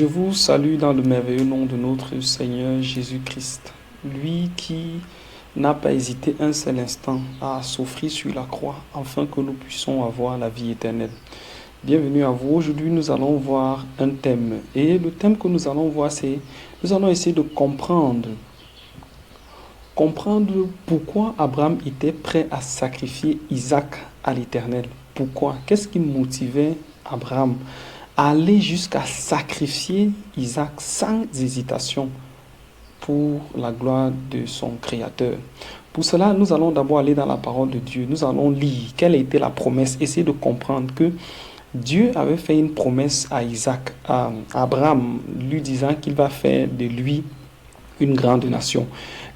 Je vous salue dans le merveilleux nom de notre Seigneur Jésus-Christ, lui qui n'a pas hésité un seul instant à s'offrir sur la croix afin que nous puissions avoir la vie éternelle. Bienvenue à vous. Aujourd'hui, nous allons voir un thème. Et le thème que nous allons voir, nous allons essayer de comprendre pourquoi Abraham était prêt à sacrifier Isaac à l'Éternel. Pourquoi? Qu'est-ce qui motivait Abraham à aller jusqu'à sacrifier Isaac sans hésitation pour la gloire de son Créateur? Pour cela, nous allons d'abord aller dans la parole de Dieu. Nous allons lire quelle était la promesse, essayer de comprendre que Dieu avait fait une promesse à Isaac, à Abraham, lui disant qu'il va faire de lui une grande nation.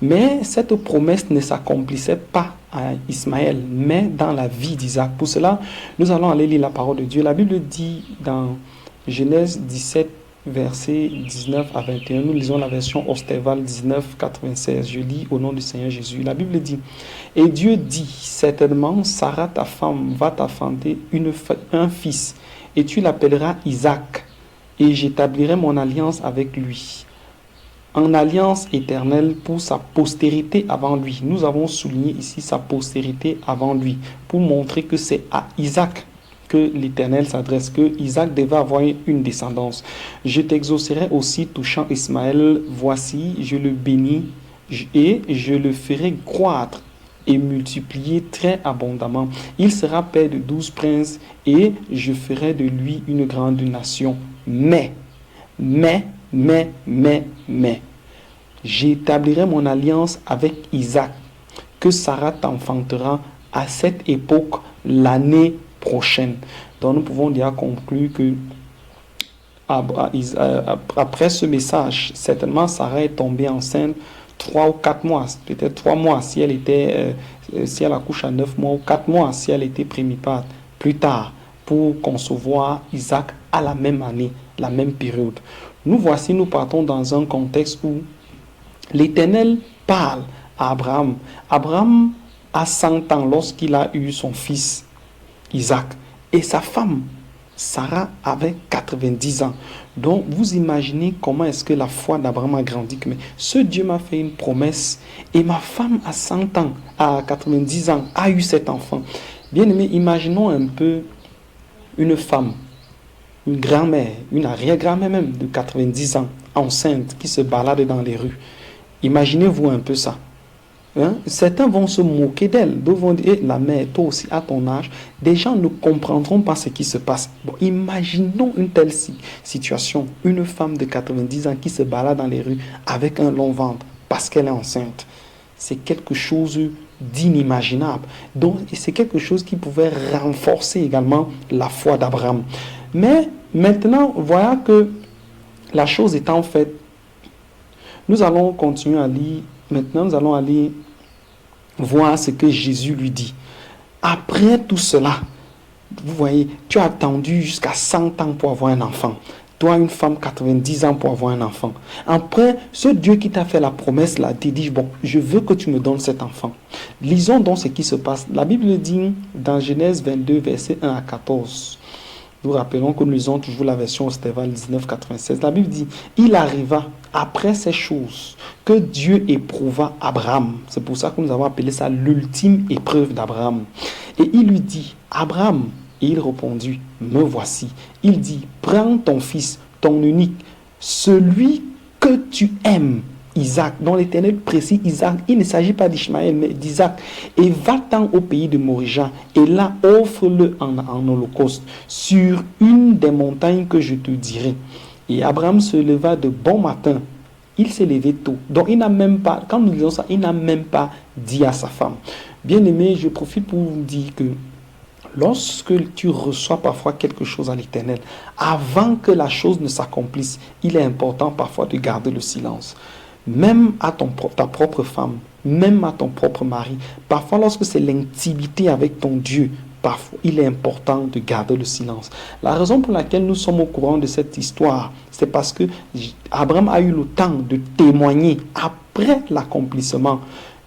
Mais cette promesse ne s'accomplissait pas à Ismaël, mais dans la vie d'Isaac. Pour cela, nous allons aller lire la parole de Dieu. La Bible dit dans Genèse 17, versets 19 à 21, nous lisons la version Osterval 1996. Je lis au nom du Seigneur Jésus. La Bible dit: Et Dieu dit, certainement, Sarah, ta femme, va t'enfanter un fils, et tu l'appelleras Isaac, et j'établirai mon alliance avec lui, en alliance éternelle pour sa postérité avant lui. Nous avons souligné ici sa postérité avant lui, pour montrer que c'est à Isaac que l'Éternel s'adresse, que Isaac devait avoir une descendance. Je t'exaucerai aussi touchant Ismaël, voici, je le bénis, et je le ferai croître et multiplier très abondamment. Il sera père de 12 princes, et je ferai de lui une grande nation. Mais, j'établirai mon alliance avec Isaac, que Sarah t'enfantera à cette époque l'année prochaine. Donc nous pouvons déjà conclure que après ce message, certainement Sarah est tombée enceinte 3 ou 4 mois, peut-être 3 mois si elle accouche à 9 mois, ou 4 mois si elle était primipare plus tard, pour concevoir Isaac à la même année, la même période. Nous partons dans un contexte où l'Éternel parle à Abraham. Abraham a 100 ans lorsqu'il a eu son fils Isaac. Et sa femme, Sarah, avait 90 ans. Donc, vous imaginez comment est-ce que la foi d'Abraham a grandi. Mais ce Dieu m'a fait une promesse et ma femme à 100 ans, à 90 ans, a eu cet enfant. Bien aimé, imaginons un peu une femme, une grand-mère, une arrière-grand-mère même de 90 ans, enceinte, qui se balade dans les rues. Imaginez-vous un peu ça. Certains vont se moquer d'elle. D'autres vont dire, la mère, toi aussi, à ton âge, des gens ne comprendront pas ce qui se passe. Bon, imaginons une telle situation. Une femme de 90 ans qui se balade dans les rues avec un long ventre parce qu'elle est enceinte. C'est quelque chose d'inimaginable. Donc, c'est quelque chose qui pouvait renforcer également la foi d'Abraham. Mais maintenant, voilà que la chose étant faite, nous allons continuer à lire. Maintenant, nous allons aller voir ce que Jésus lui dit. Après tout cela, vous voyez, tu as attendu jusqu'à 100 ans pour avoir un enfant. Toi, une femme, 90 ans pour avoir un enfant. Après, ce Dieu qui t'a fait la promesse là, te dit, bon, je veux que tu me donnes cet enfant. Lisons donc ce qui se passe. La Bible dit dans Genèse 22, versets 1 à 14. Nous rappelons que nous lisons toujours la version Osterval 1996. La Bible dit, il arriva après ces choses que Dieu éprouva Abraham. C'est pour ça que nous avons appelé ça l'ultime épreuve d'Abraham. Et il lui dit, Abraham, et il répondit, me voici. Il dit, prends ton fils, ton unique, celui que tu aimes, Isaac, dont l'Éternel précise Isaac. Il ne s'agit pas d'Ishmaël, mais d'Isaac. Et va-t'en au pays de Morija, et là offre-le en holocauste, sur une des montagnes que je te dirai. Et Abraham se leva de bon matin. Il s'est levé tôt. Donc il n'a même pas, quand nous disons ça, il n'a même pas dit à sa femme. Bien aimé, je profite pour vous dire que lorsque tu reçois parfois quelque chose à l'Éternel, avant que la chose ne s'accomplisse, il est important parfois de garder le silence. Même à ta propre femme, même à ton propre mari. Parfois, lorsque c'est l'intimité avec ton Dieu, parfois, il est important de garder le silence. La raison pour laquelle nous sommes au courant de cette histoire, c'est parce que Abraham a eu le temps de témoigner après l'accomplissement.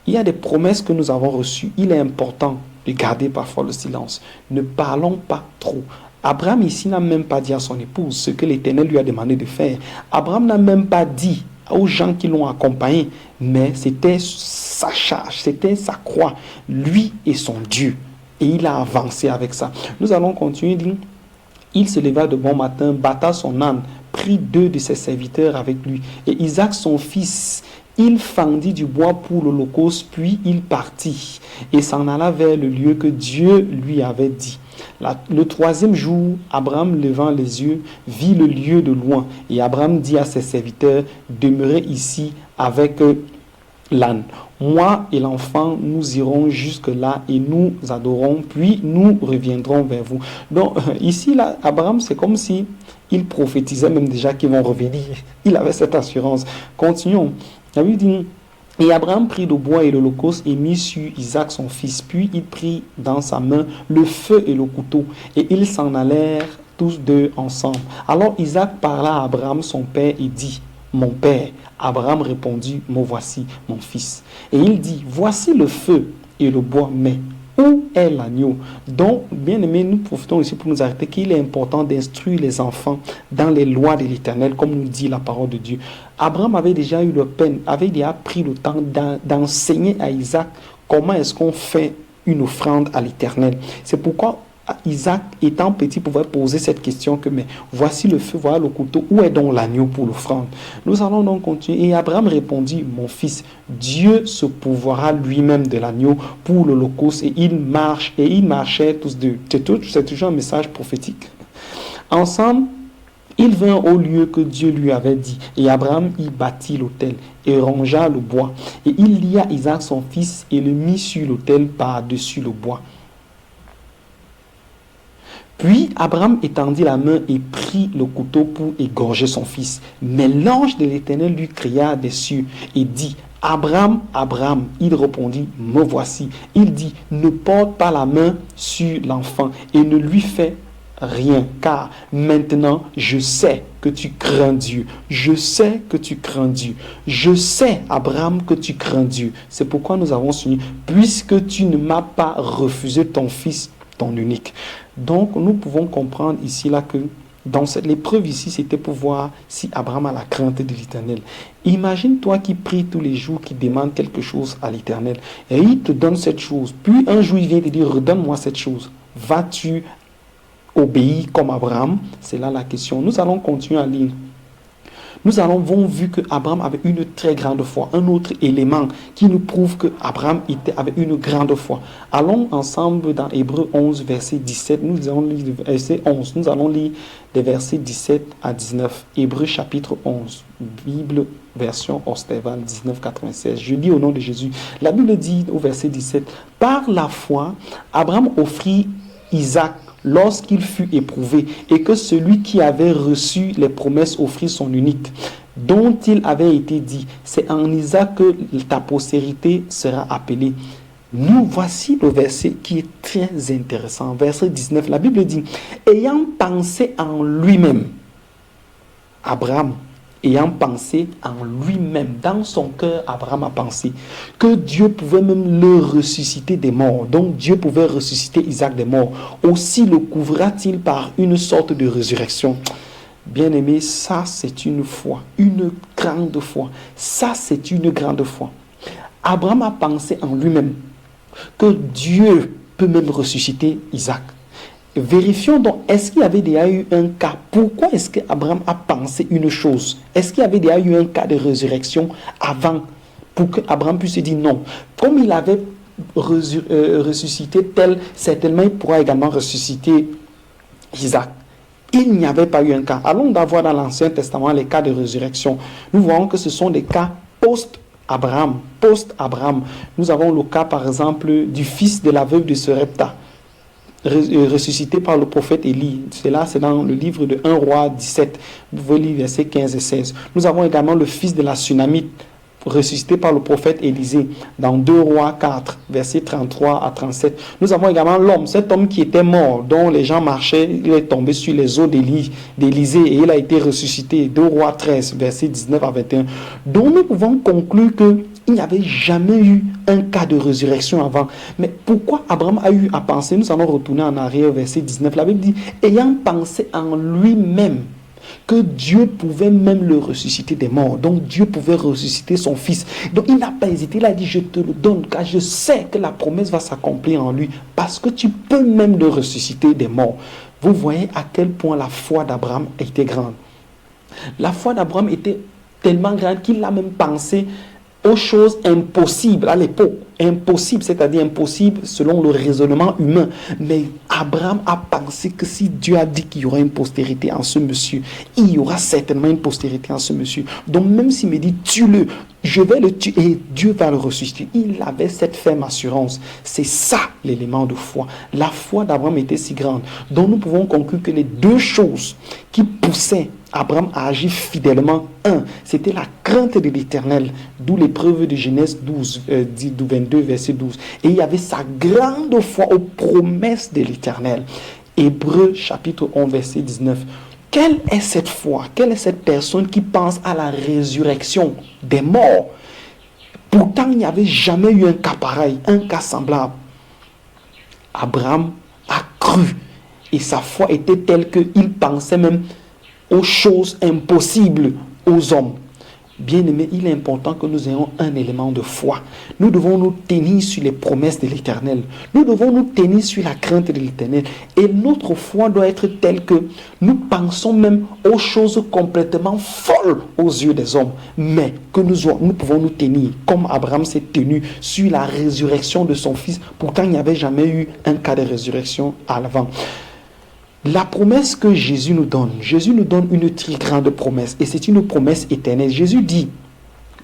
Il y a des promesses que nous avons reçues. Il est important de garder parfois le silence. Ne parlons pas trop. Abraham ici n'a même pas dit à son épouse ce que l'Éternel lui a demandé de faire. Abraham n'a même pas dit aux gens qui l'ont accompagné, mais c'était sa charge, c'était sa croix, lui et son Dieu. Et il a avancé avec ça. Nous allons continuer, dire, il se leva de bon matin, batta son âne, prit 2 de ses serviteurs avec lui, et Isaac son fils. Il fendit du bois pour l'holocauste, puis il partit et s'en alla vers le lieu que Dieu lui avait dit. Le 3e jour, Abraham, levant les yeux, vit le lieu de loin. Et Abraham dit à ses serviteurs, demeurez ici avec l'âne. Moi et l'enfant, nous irons jusque-là et nous adorons, puis nous reviendrons vers vous. Donc, ici, là, Abraham, c'est comme si il prophétisait même déjà qu'ils vont revenir. Il avait cette assurance. Continuons. La Bible dit, et Abraham prit le bois et l'holocauste et mit sur Isaac son fils. Puis il prit dans sa main le feu et le couteau. Et ils s'en allèrent tous 2 ensemble. Alors Isaac parla à Abraham son père et dit, mon père. Abraham répondit, me voici, mon fils. Et il dit, voici le feu et le bois, mais où est l'agneau? Donc, bien aimé, nous profitons ici pour nous arrêter qu'il est important d'instruire les enfants dans les lois de l'Éternel, comme nous dit la parole de Dieu. Abraham avait déjà eu le peine, avait déjà pris le temps d'enseigner à Isaac comment est-ce qu'on fait une offrande à l'Éternel. C'est pourquoi Isaac, étant petit, pouvait poser cette question que, mais voici le feu, voilà le couteau, où est donc l'agneau pour l'offrande? Nous allons donc continuer. Et Abraham répondit, mon fils, Dieu se pourvoira lui-même de l'agneau pour l'holocauste. Et ils marchaient tous 2. C'est toujours un message prophétique. Ensemble, ils vinrent au lieu que Dieu lui avait dit. Et Abraham y bâtit l'autel et rangea le bois. Et il lia Isaac son fils et le mit sur l'autel par-dessus le bois. Puis Abraham étendit la main et prit le couteau pour égorger son fils. Mais l'ange de l'Éternel lui cria des cieux et dit, Abraham, Abraham. Il répondit, me voici. Il dit, ne porte pas la main sur l'enfant et ne lui fais rien, car maintenant je sais que tu crains Dieu. Je sais que tu crains Dieu. Je sais, Abraham, que tu crains Dieu. C'est pourquoi nous avons signé, puisque tu ne m'as pas refusé ton fils, ton unique. Donc, nous pouvons comprendre ici, là, que dans l'épreuve ici, c'était pour voir si Abraham a la crainte de l'Éternel. Imagine-toi qui prie tous les jours, qui demande quelque chose à l'Éternel. Et il te donne cette chose. Puis un jour, il vient te dire, redonne-moi cette chose. Vas-tu obéir comme Abraham? C'est là la question. Nous allons continuer à lire. Nous avons vu que Abraham avait une très grande foi. Un autre élément qui nous prouve que Abraham avait une grande foi. Allons ensemble dans Hébreux 11, verset 17. Nous allons lire verset 11. Nous allons lire des versets 17 à 19. Hébreux chapitre 11. Bible version Orsteval 1996. Je lis au nom de Jésus. La Bible dit au verset 17. Par la foi, Abraham offrit Isaac lorsqu'il fut éprouvé, et que celui qui avait reçu les promesses offrit son unique, dont il avait été dit, c'est en Isaac que ta postérité sera appelée. Nous voici le verset qui est très intéressant. Verset 19, la Bible dit, ayant pensé en lui-même, Abraham, ayant pensé en lui-même, dans son cœur, Abraham a pensé que Dieu pouvait même le ressusciter des morts. Donc Dieu pouvait ressusciter Isaac des morts. Aussi le couvrira-t-il par une sorte de résurrection. Bien-aimé, ça c'est une foi, une grande foi. Ça c'est une grande foi. Abraham a pensé en lui-même que Dieu peut même ressusciter Isaac. Vérifions donc, est-ce qu'il y avait déjà eu un cas? Pourquoi est-ce qu'Abraham a pensé une chose? Est-ce qu'il y avait déjà eu un cas de résurrection avant pour qu'Abraham puisse dire non? Comme il avait ressuscité tel, certainement il pourra également ressusciter Isaac. Il n'y avait pas eu un cas. Allons voir dans l'Ancien Testament les cas de résurrection. Nous voyons que ce sont des cas post-Abraham. Post-Abraham. Nous avons le cas par exemple du fils de la veuve de Serepta, ressuscité par le prophète Élie. Cela, c'est dans le livre de 1 roi 17. Vous pouvez lire versets 15 et 16. Nous avons également le fils de la Sunamite, ressuscité par le prophète Élisée, dans 2 rois 4, versets 33 à 37. Nous avons également l'homme, cet homme qui était mort, dont les gens marchaient, il est tombé sur les os d'Élisée et il a été ressuscité. 2 rois 13, versets 19 à 21. Donc nous pouvons conclure que Il n'y avait jamais eu un cas de résurrection avant. Mais pourquoi Abraham a eu à penser? Nous allons retourner en arrière au verset 19. La Bible dit, ayant pensé en lui-même que Dieu pouvait même le ressusciter des morts. Donc Dieu pouvait ressusciter son fils. Donc il n'a pas hésité, il a dit, je te le donne, car je sais que la promesse va s'accomplir en lui, parce que tu peux même le ressusciter des morts. Vous voyez à quel point la foi d'Abraham était grande. La foi d'Abraham était tellement grande qu'il a même pensé aux choses impossibles à l'époque. Impossible, c'est-à-dire impossible selon le raisonnement humain. Mais Abraham a pensé que si Dieu a dit qu'il y aura une postérité en ce monsieur, il y aura certainement une postérité en ce monsieur. Donc même s'il me dit tue-le, je vais le tuer et Dieu va le ressusciter. Il avait cette ferme assurance. C'est ça l'élément de foi. La foi d'Abraham était si grande. Donc nous pouvons conclure que les deux choses qui poussaient Abraham a agi fidèlement. Un, c'était la crainte de l'Éternel, d'où l'épreuve de Genèse 22, verset 12. Et il y avait sa grande foi aux promesses de l'Éternel. Hébreux chapitre 11, verset 19. Quelle est cette foi? Quelle est cette personne qui pense à la résurrection des morts? Pourtant, il n'y avait jamais eu un cas pareil, un cas semblable. Abraham a cru et sa foi était telle qu'il pensait même aux choses impossibles aux hommes. Bien-aimés, il est important que nous ayons un élément de foi. Nous devons nous tenir sur les promesses de l'Éternel. Nous devons nous tenir sur la crainte de l'Éternel. Et notre foi doit être telle que nous pensons même aux choses complètement folles aux yeux des hommes. Mais que nous pouvons nous tenir, comme Abraham s'est tenu sur la résurrection de son fils. Pourtant, il n'y avait jamais eu un cas de résurrection à l'avant. La promesse que Jésus nous donne une très grande promesse et c'est une promesse éternelle. Jésus dit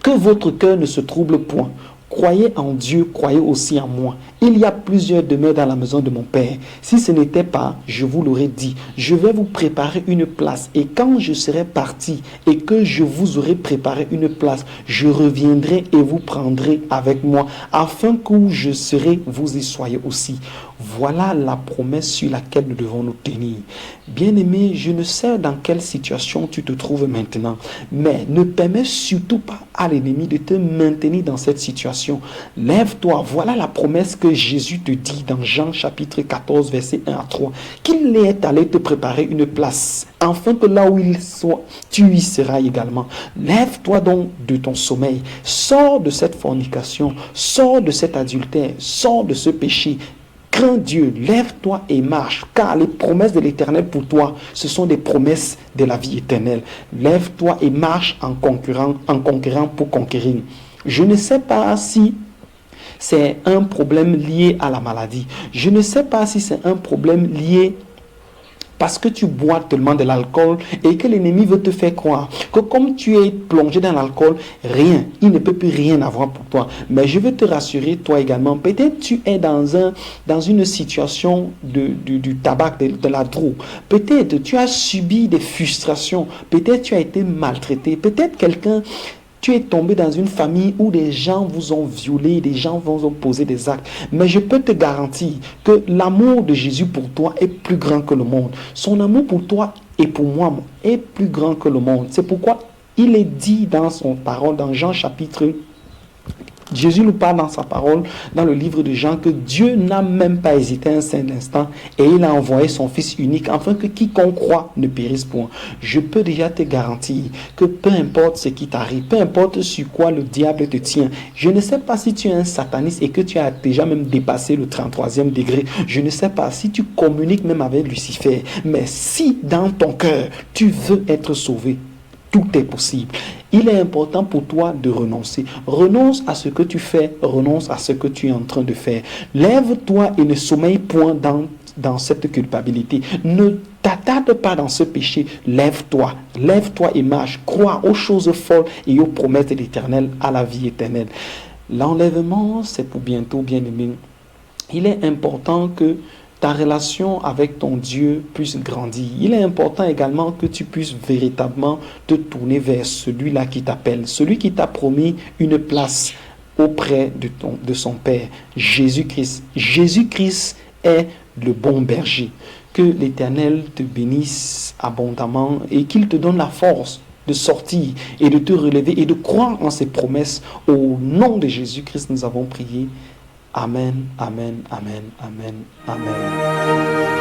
que votre cœur ne se trouble point. Croyez en Dieu, croyez aussi en moi. Il y a plusieurs demeures dans la maison de mon Père. Si ce n'était pas, je vous l'aurais dit. Je vais vous préparer une place. Et quand je serai parti et que je vous aurai préparé une place, je reviendrai et vous prendrai avec moi, afin que où je serai, vous y soyez aussi. Voilà la promesse sur laquelle nous devons nous tenir. Bien-aimé, je ne sais dans quelle situation tu te trouves maintenant, mais ne permets surtout pas à l'ennemi de te maintenir dans cette situation. Lève-toi, voilà la promesse que Jésus te dit dans Jean chapitre 14, verset 1 à 3, qu'il est allé te préparer une place, afin que là où il soit, tu y seras également. Lève-toi donc de ton sommeil, sors de cette fornication, sors de cet adultère, sors de ce péché. Crains Dieu, lève-toi et marche, car les promesses de l'Éternel pour toi, ce sont des promesses de la vie éternelle. Lève-toi et marche en conquérant pour conquérir. Je ne sais pas si c'est un problème lié à la maladie. Je ne sais pas si c'est un problème lié parce que tu bois tellement de l'alcool et que l'ennemi veut te faire croire que comme tu es plongé dans l'alcool, il ne peut plus rien avoir pour toi. Mais je veux te rassurer, toi également, peut-être tu es dans une situation du tabac, de la drogue. Peut-être tu as subi des frustrations. Peut-être tu as été maltraité. Peut-être tu es tombé dans une famille où des gens vous ont violé, des gens vous ont posé des actes. Mais je peux te garantir que l'amour de Jésus pour toi est plus grand que le monde. Son amour pour toi et pour moi est plus grand que le monde. C'est pourquoi il est dit dans son parole, dans Jean chapitre, Jésus nous parle dans sa parole, dans le livre de Jean, que Dieu n'a même pas hésité un seul instant et il a envoyé son Fils unique afin que quiconque croit ne périsse point. Je peux déjà te garantir que peu importe ce qui t'arrive, peu importe sur quoi le diable te tient, je ne sais pas si tu es un sataniste et que tu as déjà même dépassé le 33e degré, je ne sais pas si tu communiques même avec Lucifer, mais si dans ton cœur tu veux être sauvé, tout est possible. Il est important pour toi de renoncer. Renonce à ce que tu fais, renonce à ce que tu es en train de faire. Lève-toi et ne sommeille point dans cette culpabilité. Ne t'attarde pas dans ce péché. Lève-toi et marche. Crois aux choses folles et aux promesses de l'Éternel, à la vie éternelle. L'enlèvement, c'est pour bientôt, bien-aimé. Il est important que ta relation avec ton Dieu puisse grandir. Il est important également que tu puisses véritablement te tourner vers celui-là qui t'appelle, celui qui t'a promis une place auprès de son Père, Jésus-Christ. Jésus-Christ est le bon berger. Que l'Éternel te bénisse abondamment et qu'il te donne la force de sortir et de te relever et de croire en ses promesses. Au nom de Jésus-Christ, nous avons prié. Amen, amen, amen, amen, amen.